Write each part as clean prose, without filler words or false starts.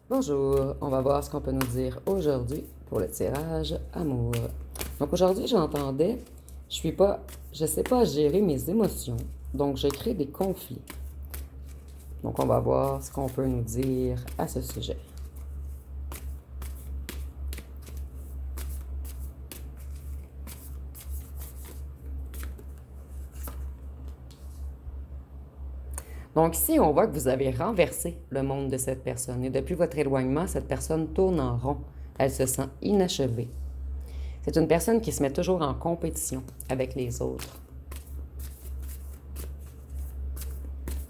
Bonjour, on va voir ce qu'on peut nous dire aujourd'hui pour le tirage amour. Donc aujourd'hui, j'entendais, je sais pas gérer mes émotions, donc je crée des conflits. Donc on va voir ce qu'on peut nous dire à ce sujet. Donc ici, on voit que vous avez renversé le monde de cette personne et depuis votre éloignement, cette personne tourne en rond. Elle se sent inachevée. C'est une personne qui se met toujours en compétition avec les autres.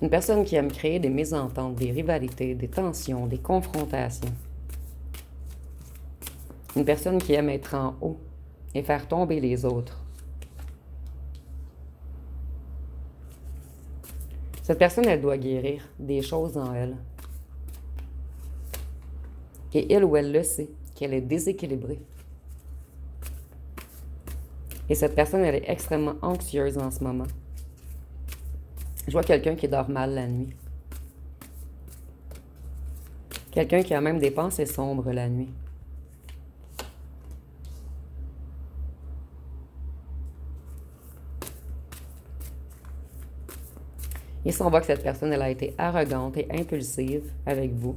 Une personne qui aime créer des mésententes, des rivalités, des tensions, des confrontations. Une personne qui aime être en haut et faire tomber les autres. Cette personne, elle doit guérir des choses en elle. Et elle ou elle le sait, qu'elle est déséquilibrée. Et cette personne, elle est extrêmement anxieuse en ce moment. Je vois quelqu'un qui dort mal la nuit. Quelqu'un qui a même des pensées sombres la nuit. Ici, on voit que cette personne, elle a été arrogante et impulsive avec vous.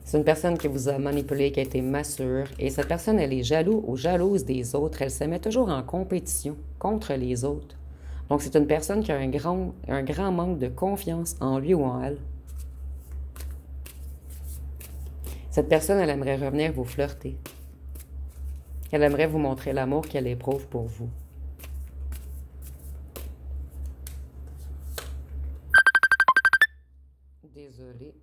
C'est une personne qui vous a manipulé, qui a été massure. Et cette personne, elle est jalouse ou jalouse des autres. Elle se met toujours en compétition contre les autres. Donc, c'est une personne qui a un grand manque de confiance en lui ou en elle. Cette personne, elle aimerait revenir vous flirter. Elle aimerait vous montrer l'amour qu'elle éprouve pour vous. Désolée.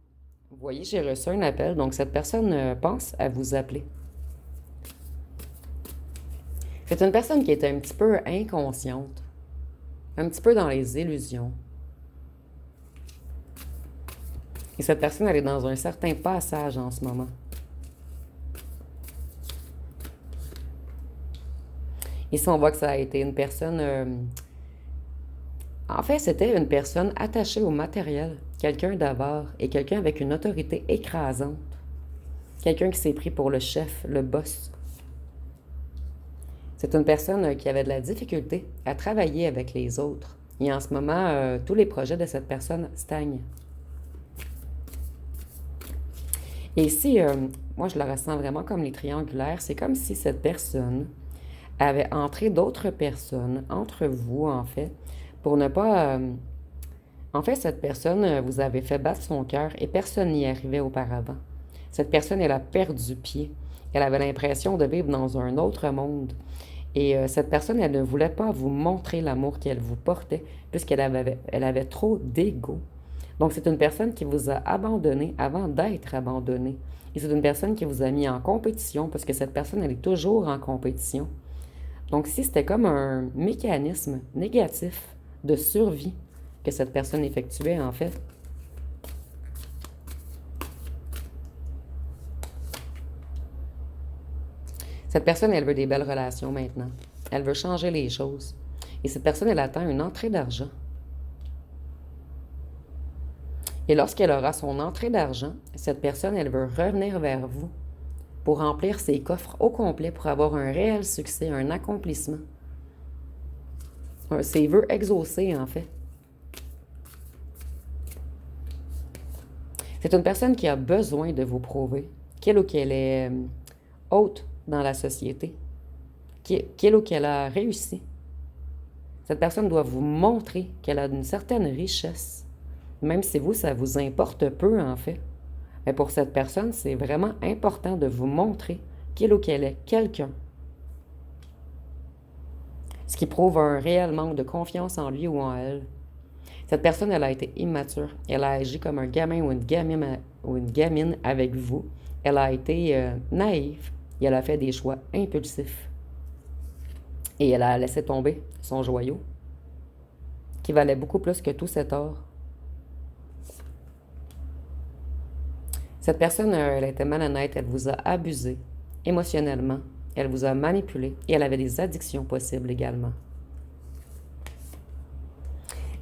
Vous voyez, j'ai reçu un appel, donc cette personne pense à vous appeler. C'est une personne qui est un petit peu inconsciente, un petit peu dans les illusions. Et cette personne, elle est dans un certain passage en ce moment. Ici, on voit que ça a été une personne... En fait, c'était une personne attachée au matériel, quelqu'un d'avare et quelqu'un avec une autorité écrasante. Quelqu'un qui s'est pris pour le chef, le boss. C'est une personne qui avait de la difficulté à travailler avec les autres. Et en ce moment, tous les projets de cette personne stagnent. Et ici, moi, je la ressens vraiment comme les triangulaires. C'est comme si cette personne avait entré d'autres personnes entre vous, en fait, pour ne pas... En fait, cette personne, vous avez fait battre son cœur et personne n'y arrivait auparavant. Cette personne, elle a perdu pied. Elle avait l'impression de vivre dans un autre monde. Et cette personne, elle ne voulait pas vous montrer l'amour qu'elle vous portait, elle avait trop d'ego. Donc, c'est une personne qui vous a abandonné avant d'être abandonnée. Et c'est une personne qui vous a mis en compétition, parce que cette personne, elle est toujours en compétition. Donc, si c'était comme un mécanisme négatif de survie que cette personne effectuait, en fait. Cette personne, elle veut des belles relations maintenant. Elle veut changer les choses. Et cette personne, elle attend une entrée d'argent. Et lorsqu'elle aura son entrée d'argent, cette personne, elle veut revenir vers vous pour remplir ses coffres au complet, pour avoir un réel succès, un accomplissement. Ses vœux exaucés, en fait. C'est une personne qui a besoin de vous prouver qu'elle ou qu'elle est haute dans la société, qu'elle ou qu'elle a réussi. Cette personne doit vous montrer qu'elle a une certaine richesse, même si vous, ça vous importe peu, en fait. Mais pour cette personne, c'est vraiment important de vous montrer qu'elle ou qu'elle est quelqu'un. Ce qui prouve un réel manque de confiance en lui ou en elle. Cette personne, elle a été immature. Elle a agi comme un gamin ou une gamine avec vous. Elle a été naïve et elle a fait des choix impulsifs. Et elle a laissé tomber son joyau, qui valait beaucoup plus que tout cet or. Cette personne, elle était malhonnête, elle vous a abusé émotionnellement. Elle vous a manipulé et elle avait des addictions possibles également.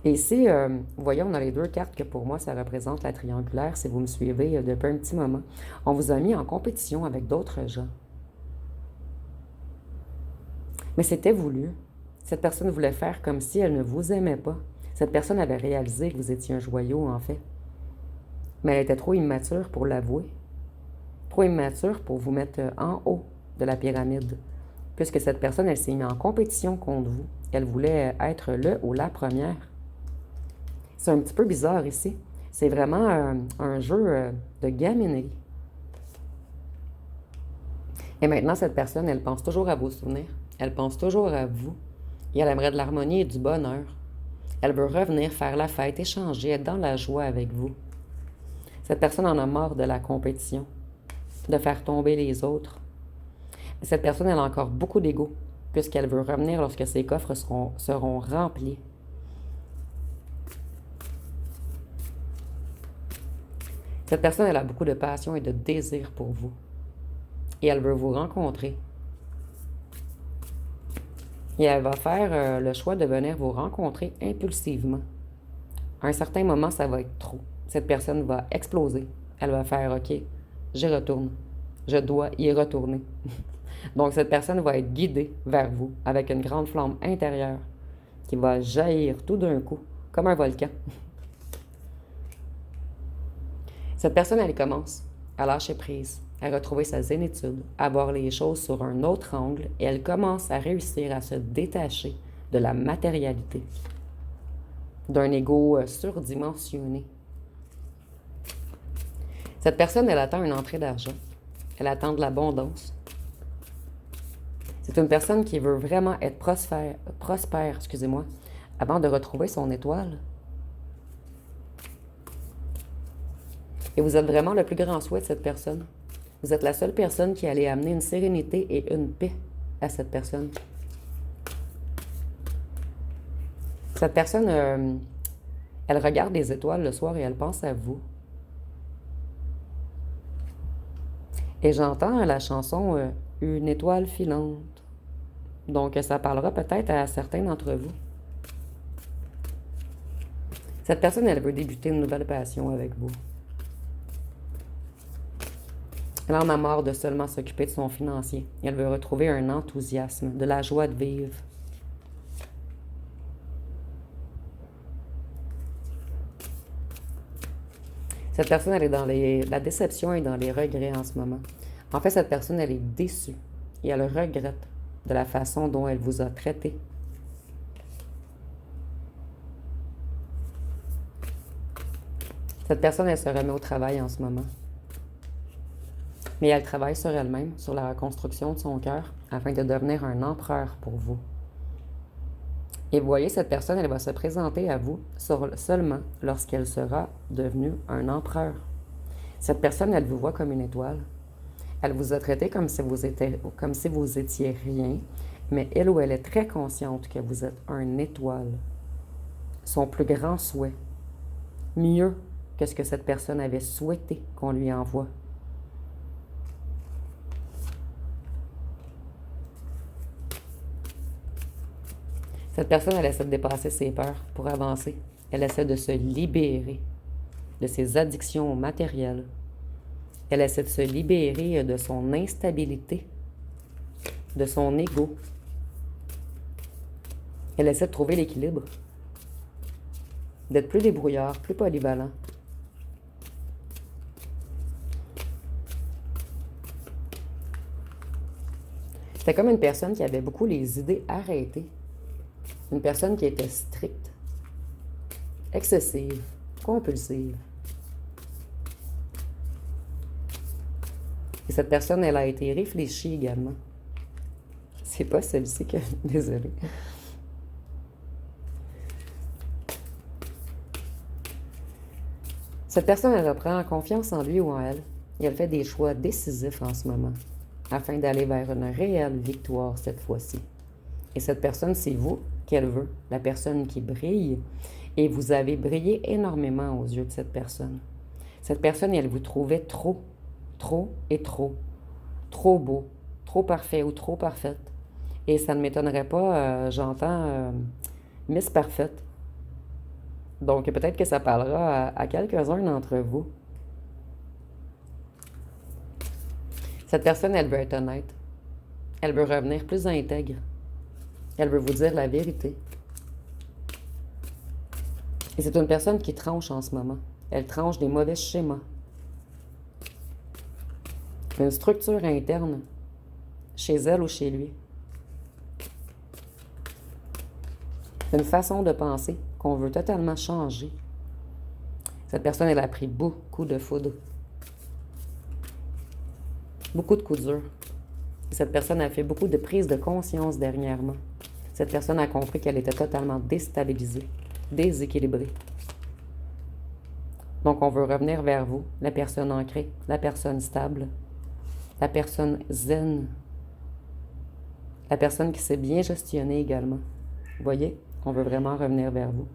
Et ici, vous voyez, on a les deux cartes que pour moi, ça représente la triangulaire, si vous me suivez depuis un petit moment. On vous a mis en compétition avec d'autres gens. Mais c'était voulu. Cette personne voulait faire comme si elle ne vous aimait pas. Cette personne avait réalisé que vous étiez un joyau, en fait. Mais elle était trop immature pour l'avouer. Trop immature pour vous mettre en haut de la pyramide. Puisque cette personne, elle s'est mise en compétition contre vous. Elle voulait être le ou la première. C'est un petit peu bizarre ici. C'est vraiment un jeu de gaminerie. Et maintenant, cette personne, elle pense toujours à vos souvenirs. Elle pense toujours à vous. Et elle aimerait de l'harmonie et du bonheur. Elle veut revenir faire la fête, échanger, être dans la joie avec vous. Cette personne en a marre de la compétition, de faire tomber les autres. Cette personne, elle a encore beaucoup d'ego, puisqu'elle veut revenir lorsque ses coffres seront remplis. Cette personne, elle a beaucoup de passion et de désir pour vous. Et elle veut vous rencontrer. Et elle va faire le choix de venir vous rencontrer impulsivement. À un certain moment, ça va être trop. Cette personne va exploser. Elle va faire « OK, j'y retourne. Je dois y retourner. » Donc, cette personne va être guidée vers vous avec une grande flamme intérieure qui va jaillir tout d'un coup, comme un volcan. Cette personne, elle commence à lâcher prise, à retrouver sa zénitude, à voir les choses sur un autre angle et elle commence à réussir à se détacher de la matérialité, d'un ego surdimensionné. Cette personne, elle attend une entrée d'argent. Elle attend de l'abondance. C'est une personne qui veut vraiment être prospère, avant de retrouver son étoile. Et vous êtes vraiment le plus grand souhait de cette personne. Vous êtes la seule personne qui allait amener une sérénité et une paix à cette personne. Cette personne, elle regarde les étoiles le soir et elle pense à vous. Et j'entends la chanson Une étoile filante. Donc, ça parlera peut-être à certains d'entre vous. Cette personne, elle veut débuter une nouvelle passion avec vous. Elle en a marre de seulement s'occuper de son financier. Elle veut retrouver un enthousiasme, de la joie de vivre. Cette personne, elle est dans la déception et dans les regrets en ce moment. En fait, cette personne, elle est déçue et elle regrette de la façon dont elle vous a traité. Cette personne, elle se remet au travail en ce moment. Mais elle travaille sur elle-même, sur la reconstruction de son cœur, afin de devenir un empereur pour vous. Et vous voyez, cette personne, elle va se présenter à vous seulement lorsqu'elle sera devenue un empereur. Cette personne, elle vous voit comme une étoile. Elle vous a traité comme si vous étiez rien, mais elle ou elle est très consciente que vous êtes une étoile. Son plus grand souhait, mieux que ce que cette personne avait souhaité qu'on lui envoie. Cette personne, elle essaie de dépasser ses peurs pour avancer. Elle essaie de se libérer de ses addictions matérielles. Elle essaie de se libérer de son instabilité, de son ego. Elle essaie de trouver l'équilibre, d'être plus débrouillard, plus polyvalent. C'était comme une personne qui avait beaucoup les idées arrêtées. Une personne qui était stricte, excessive, compulsive. Et cette personne, elle a été réfléchie également. C'est pas celle-ci que... Désolée. Cette personne, elle reprend confiance en lui ou en elle. Et elle fait des choix décisifs en ce moment, afin d'aller vers une réelle victoire cette fois-ci. Et cette personne, c'est vous qu'elle veut, la personne qui brille. Et vous avez brillé énormément aux yeux de cette personne. Cette personne, elle vous trouvait trop et trop. Trop beau, trop parfait ou trop parfaite. Et ça ne m'étonnerait pas, j'entends Miss Parfaite. Donc peut-être que ça parlera à quelques-uns d'entre vous. Cette personne, elle veut être honnête. Elle veut revenir plus intègre. Elle veut vous dire la vérité. Et c'est une personne qui tranche en ce moment. Elle tranche des mauvais schémas. Une structure interne, chez elle ou chez lui. Une façon de penser qu'on veut totalement changer. Cette personne, elle a pris beaucoup de foudre. Beaucoup de coups durs. Cette personne a fait beaucoup de prises de conscience dernièrement. Cette personne a compris qu'elle était totalement déstabilisée, déséquilibrée. Donc, on veut revenir vers vous, la personne ancrée, la personne stable, la personne zen, la personne qui sait bien gestionner également. Vous voyez, on veut vraiment revenir vers vous.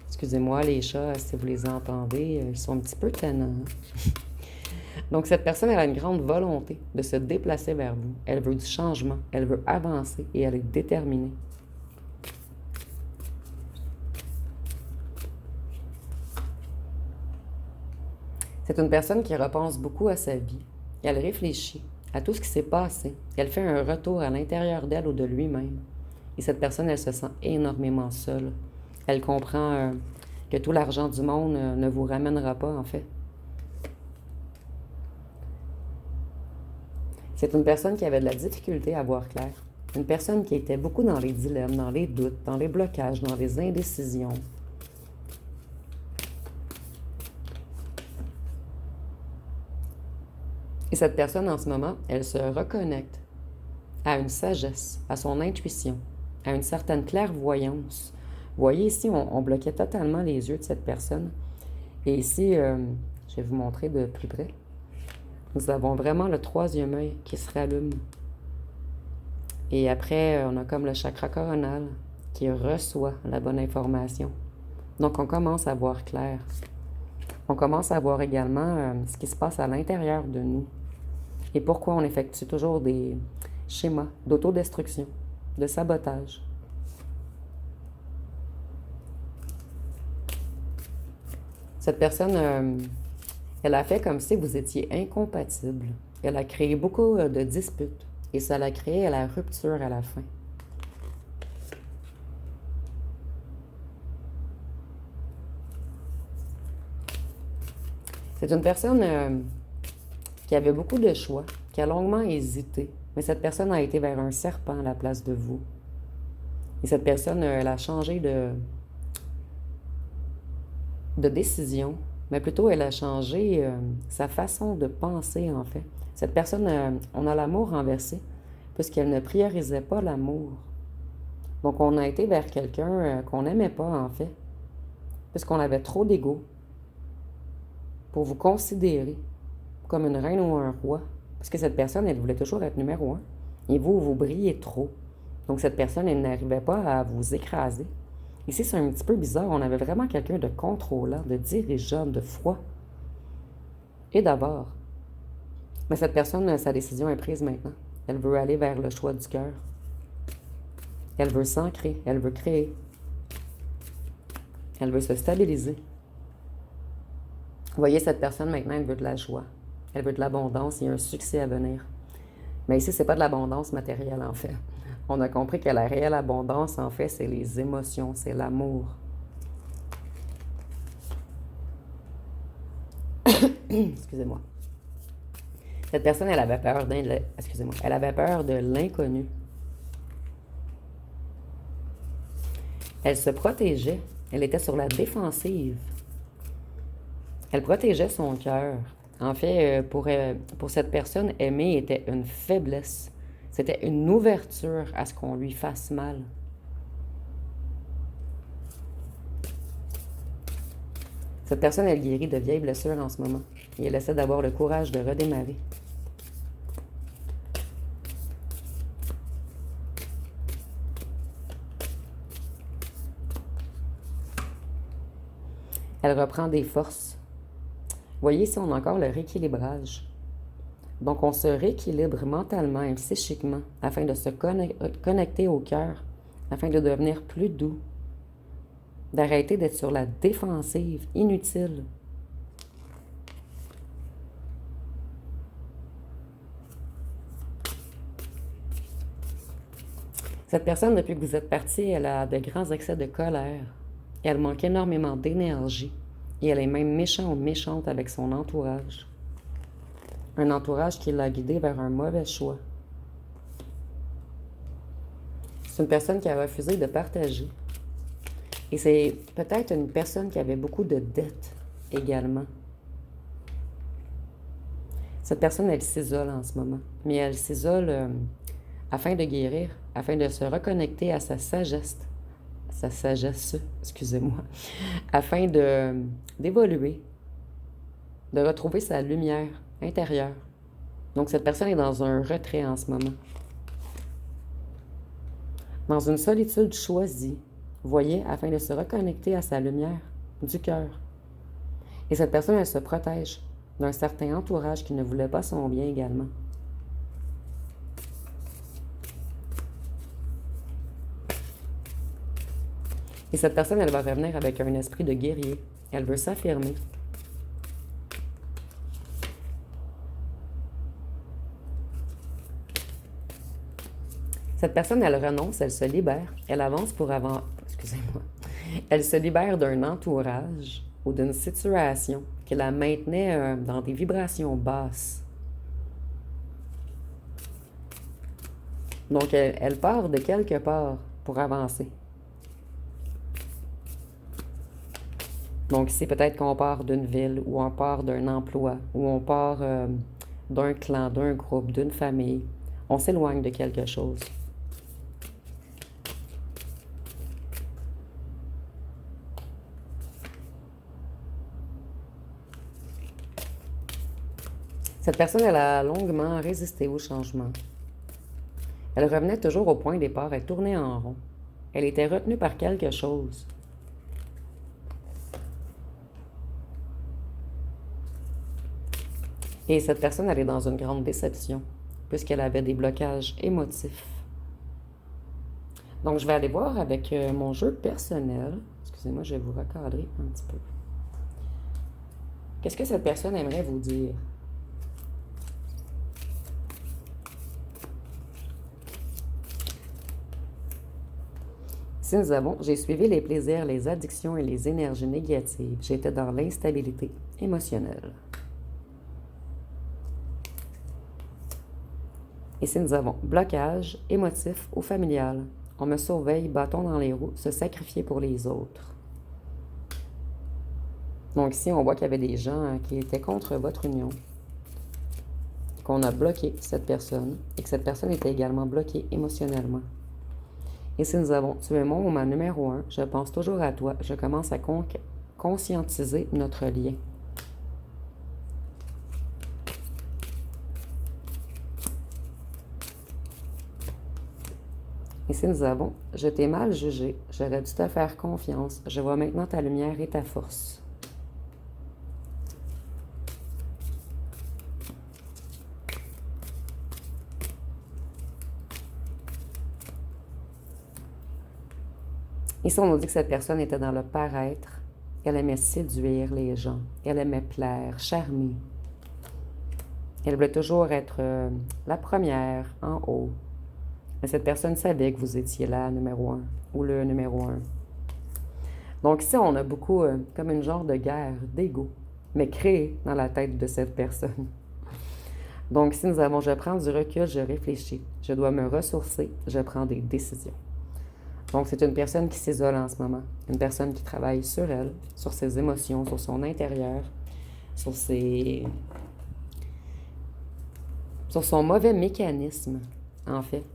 Excusez-moi, les chats, si vous les entendez, ils sont un petit peu tannants. Donc, cette personne, elle a une grande volonté de se déplacer vers vous. Elle veut du changement, elle veut avancer et elle est déterminée. C'est une personne qui repense beaucoup à sa vie. Elle réfléchit à tout ce qui s'est passé. Elle fait un retour à l'intérieur d'elle ou de lui-même. Et cette personne, elle se sent énormément seule. Elle comprend que tout l'argent du monde ne vous ramènera pas, en fait. C'est une personne qui avait de la difficulté à voir clair. Une personne qui était beaucoup dans les dilemmes, dans les doutes, dans les blocages, dans les indécisions. Et cette personne, en ce moment, elle se reconnecte à une sagesse, à son intuition, à une certaine clairvoyance. Vous voyez ici, on bloquait totalement les yeux de cette personne. Et ici, je vais vous montrer de plus près. Nous avons vraiment le troisième œil qui se rallume. Et après, on a comme le chakra coronal qui reçoit la bonne information. Donc, on commence à voir clair. On commence à voir également ce qui se passe à l'intérieur de nous. Et pourquoi on effectue toujours des schémas d'autodestruction, de sabotage. Cette personne, elle a fait comme si vous étiez incompatibles. Elle a créé beaucoup de disputes. Et ça l'a créé la rupture à la fin. C'est une personne qui avait beaucoup de choix, qui a longuement hésité. Mais cette personne a été vers un serpent à la place de vous. Et cette personne, elle a changé de décision, mais plutôt elle a changé sa façon de penser, en fait. Cette personne, on a l'amour renversé, puisqu'elle ne priorisait pas l'amour. Donc, on a été vers quelqu'un qu'on n'aimait pas, en fait, puisqu'on avait trop d'ego pour vous considérer comme une reine ou un roi. Parce que cette personne, elle voulait toujours être numéro un. Et vous, vous brillez trop. Donc, cette personne, elle n'arrivait pas à vous écraser. Ici, c'est un petit peu bizarre. On avait vraiment quelqu'un de contrôlant, de dirigeant, de froid et d'abord. Mais cette personne, sa décision est prise maintenant. Elle veut aller vers le choix du cœur. Elle veut s'ancrer, elle veut créer. Elle veut se stabiliser. Vous voyez, cette personne, maintenant, elle veut de la joie. Elle veut de l'abondance et un succès à venir. Mais ici, c'est pas de l'abondance matérielle, en fait. On a compris que la réelle abondance, en fait, c'est les émotions, c'est l'amour. Excusez-moi. Cette personne, elle avait peur elle avait peur de l'inconnu. Elle se protégeait. Elle était sur la défensive. Elle protégeait son cœur. En fait, pour cette personne, aimer était une faiblesse. C'était une ouverture à ce qu'on lui fasse mal. Cette personne, elle guérit de vieilles blessures en ce moment. Et elle essaie d'avoir le courage de redémarrer. Elle reprend des forces. Vous voyez, ici, on a encore le rééquilibrage. Donc, on se rééquilibre mentalement et psychiquement afin de se connecter au cœur, afin de devenir plus doux, d'arrêter d'être sur la défensive, inutile. Cette personne, depuis que vous êtes parti, elle a de grands excès de colère. Elle manque énormément d'énergie. Et elle est même méchante ou méchante avec son entourage. Un entourage qui l'a guidée vers un mauvais choix. C'est une personne qui a refusé de partager. Et c'est peut-être une personne qui avait beaucoup de dettes également. Cette personne, elle s'isole en ce moment. Mais elle s'isole afin de guérir, afin de se reconnecter à sa sagesse, excusez-moi, afin d'évoluer, de retrouver sa lumière intérieure. Donc cette personne est dans un retrait en ce moment. Dans une solitude choisie, voyez, afin de se reconnecter à sa lumière du cœur. Et cette personne, elle se protège d'un certain entourage qui ne voulait pas son bien également. Et cette personne, elle va revenir avec un esprit de guerrier. Elle veut s'affirmer. Cette personne, elle renonce, elle se libère, elle avance pour avant... Excusez-moi. Elle se libère d'un entourage ou d'une situation qui la maintenait dans des vibrations basses. Donc, elle part de quelque part pour avancer. Donc ici, peut-être qu'on part d'une ville, ou on part d'un emploi, ou on part d'un clan, d'un groupe, d'une famille. On s'éloigne de quelque chose. Cette personne, elle a longuement résisté au changement. Elle revenait toujours au point de départ, elle tournait en rond. Elle était retenue par quelque chose. Et cette personne, elle est dans une grande déception, puisqu'elle avait des blocages émotifs. Donc, je vais aller voir avec mon jeu personnel. Excusez-moi, je vais vous recadrer un petit peu. Qu'est-ce que cette personne aimerait vous dire? Si nous avons, j'ai suivi les plaisirs, les addictions et les énergies négatives. J'étais dans l'instabilité émotionnelle. Ici, nous avons blocage émotif ou familial. On me surveille, bâton dans les roues, se sacrifier pour les autres. Donc ici, on voit qu'il y avait des gens qui étaient contre votre union, qu'on a bloqué cette personne et que cette personne était également bloquée émotionnellement. Ici, nous avons tu es mon ou ma numéro 1, je pense toujours à toi, je commence à conscientiser notre lien. Ici, nous avons je t'ai mal jugé, j'aurais dû te faire confiance, je vois maintenant ta lumière et ta force. Ici, on nous dit que cette personne était dans le paraître. Elle aimait séduire les gens. Elle aimait plaire, charmer. Elle voulait toujours être la première, en haut. Mais cette personne savait que vous étiez la numéro 1 ou le numéro 1. Donc ici, on a beaucoup comme une genre de guerre d'ego, mais créée dans la tête de cette personne. Donc ici, nous avons je prends du recul, je réfléchis. Je dois me ressourcer, je prends des décisions. Donc, c'est une personne qui s'isole en ce moment. Une personne qui travaille sur elle, sur ses émotions, sur son intérieur, sur son mauvais mécanisme, en fait.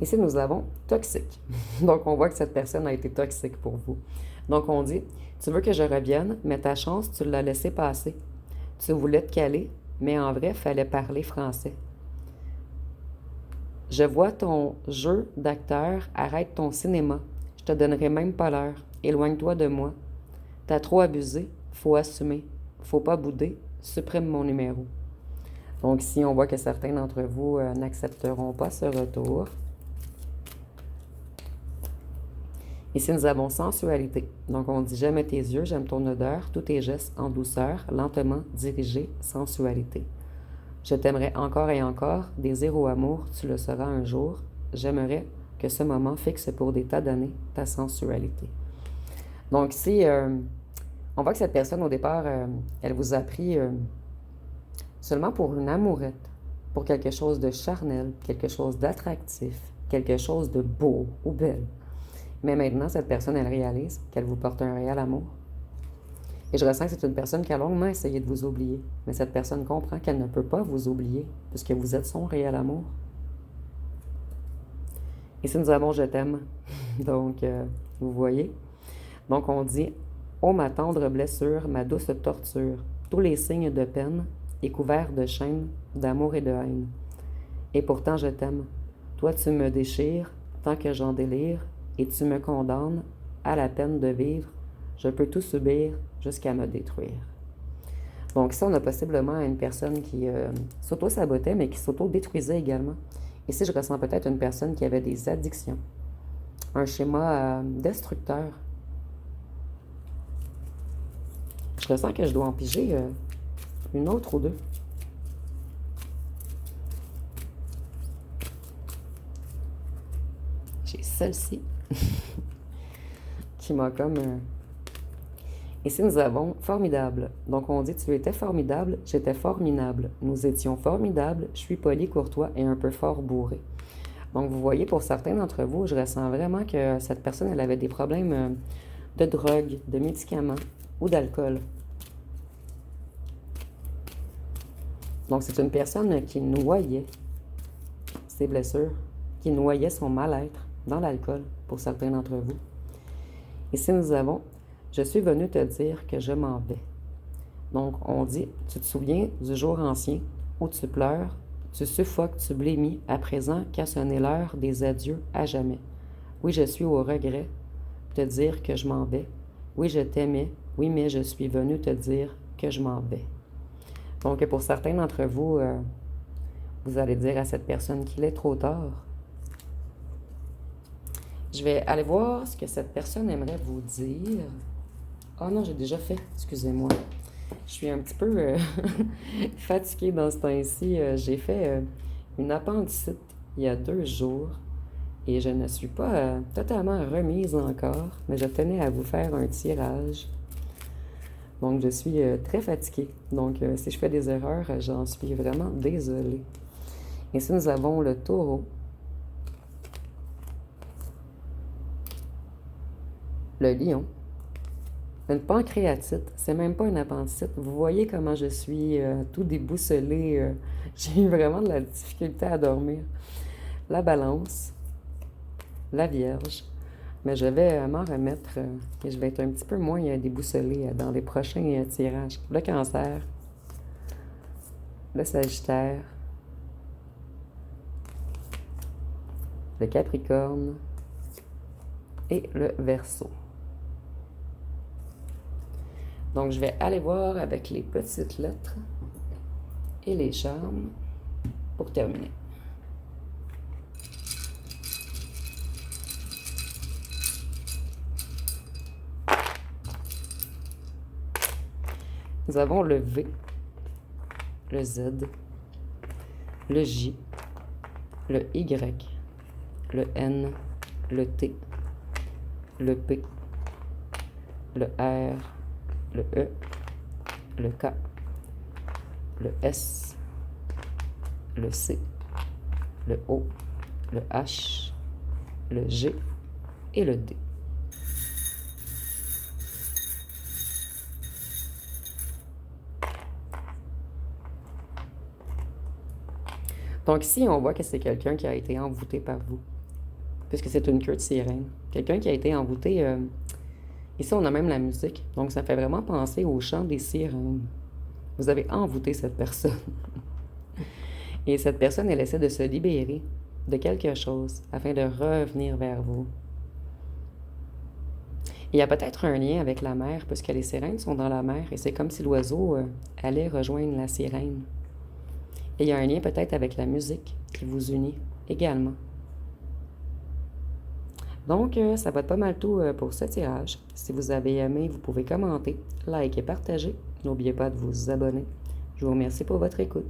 Ici, nous avons toxique. Donc, on voit que cette personne a été toxique pour vous. Donc, on dit, tu veux que je revienne, mais ta chance, tu l'as laissé passer. Tu voulais te caler, mais en vrai, il fallait parler français. Je vois ton jeu d'acteur, arrête ton cinéma. Je te donnerai même pas l'heure. Éloigne-toi de moi. T'as trop abusé, faut assumer. Faut pas bouder, supprime mon numéro. Donc ici, on voit que certains d'entre vous n'accepteront pas ce retour. Ici, nous avons sensualité. Donc, on dit « J'aime tes yeux, j'aime ton odeur, tous tes gestes en douceur, lentement, dirigé, sensualité. Je t'aimerai encore et encore, désir ou amour, tu le seras un jour. J'aimerais que ce moment fixe pour des tas d'années ta sensualité. » Donc ici, on voit que cette personne, au départ, elle vous a pris seulement pour une amourette, pour quelque chose de charnel, quelque chose d'attractif, quelque chose de beau ou belle. Mais maintenant, cette personne, elle réalise qu'elle vous porte un réel amour. Et je ressens que c'est une personne qui a longuement essayé de vous oublier. Mais cette personne comprend qu'elle ne peut pas vous oublier, puisque vous êtes son réel amour. Ici, nous avons « Je t'aime ». Donc, vous voyez. Donc, on dit « Ô ma tendre blessure, ma douce torture, tous les signes de peine et couverts de chaînes, d'amour et de haine. Et pourtant, je t'aime. Toi, tu me déchires, tant que j'en délire, et tu me condamnes à la peine de vivre. Je peux tout subir jusqu'à me détruire. » Donc ça, on a possiblement une personne qui s'auto-sabotait, mais qui s'auto-détruisait également. Ici, je ressens peut-être une personne qui avait des addictions. Un schéma destructeur. Je ressens que je dois en piger une autre ou deux. J'ai celle-ci qui m'a comme... Ici, nous avons « formidable ». Donc, on dit « Tu étais formidable, j'étais formidable. Nous étions formidables, je suis poli, courtois et un peu fort bourré. » Donc, vous voyez, pour certains d'entre vous, je ressens vraiment que cette personne, elle avait des problèmes de drogue, de médicaments ou d'alcool. Donc, c'est une personne qui noyait ses blessures, qui noyait son mal-être dans l'alcool, pour certains d'entre vous. Ici, nous avons « Je suis venu te dire que je m'en vais. » Donc, on dit « Tu te souviens du jour ancien où tu pleures, tu suffoques, tu blémis, à présent qu'a sonné l'heure des adieux à jamais. Oui, je suis au regret, te dire que je m'en vais. Oui, je t'aimais, oui, mais je suis venu te dire que je m'en vais. » Donc, pour certains d'entre vous, vous allez dire à cette personne qu'il est trop tard. Je vais aller voir ce que cette personne aimerait vous dire. Ah non, j'ai déjà fait, excusez-moi. Je suis un petit peu fatiguée dans ce temps-ci. J'ai fait une appendicite il y a 2 jours et je ne suis pas totalement remise encore, mais je tenais à vous faire un tirage. Donc, je suis très fatiguée. Donc, si je fais des erreurs, j'en suis vraiment désolée. Ici, nous avons le taureau. Le lion. Une pancréatite, c'est même pas une appendicite. Vous voyez comment je suis tout déboussolée. J'ai eu vraiment de la difficulté à dormir. La balance. La vierge. Mais je vais m'en remettre et je vais être un petit peu moins déboussolée dans les prochains tirages. Le cancer. Le sagittaire. Le capricorne. Et le verseau. Donc, je vais aller voir avec les petites lettres et les charmes pour terminer. Nous avons le V, le Z, le J, le Y, le N, le T, le P, le R, le E, le K, le S, le C, le O, le H, le G et le D. Donc ici, on voit que c'est quelqu'un qui a été envoûté par vous, puisque c'est une queue de sirène. Quelqu'un qui a été envoûté... Ici, on a même la musique. Donc, ça fait vraiment penser au chant des sirènes. Vous avez envoûté cette personne. Et cette personne, elle essaie de se libérer de quelque chose afin de revenir vers vous. Il y a peut-être un lien avec la mer, puisque les sirènes sont dans la mer, et c'est comme si l'oiseau allait rejoindre la sirène. Et il y a un lien peut-être avec la musique qui vous unit également. Donc, ça va être pas mal tout pour ce tirage. Si vous avez aimé, vous pouvez commenter, liker et partager. N'oubliez pas de vous abonner. Je vous remercie pour votre écoute.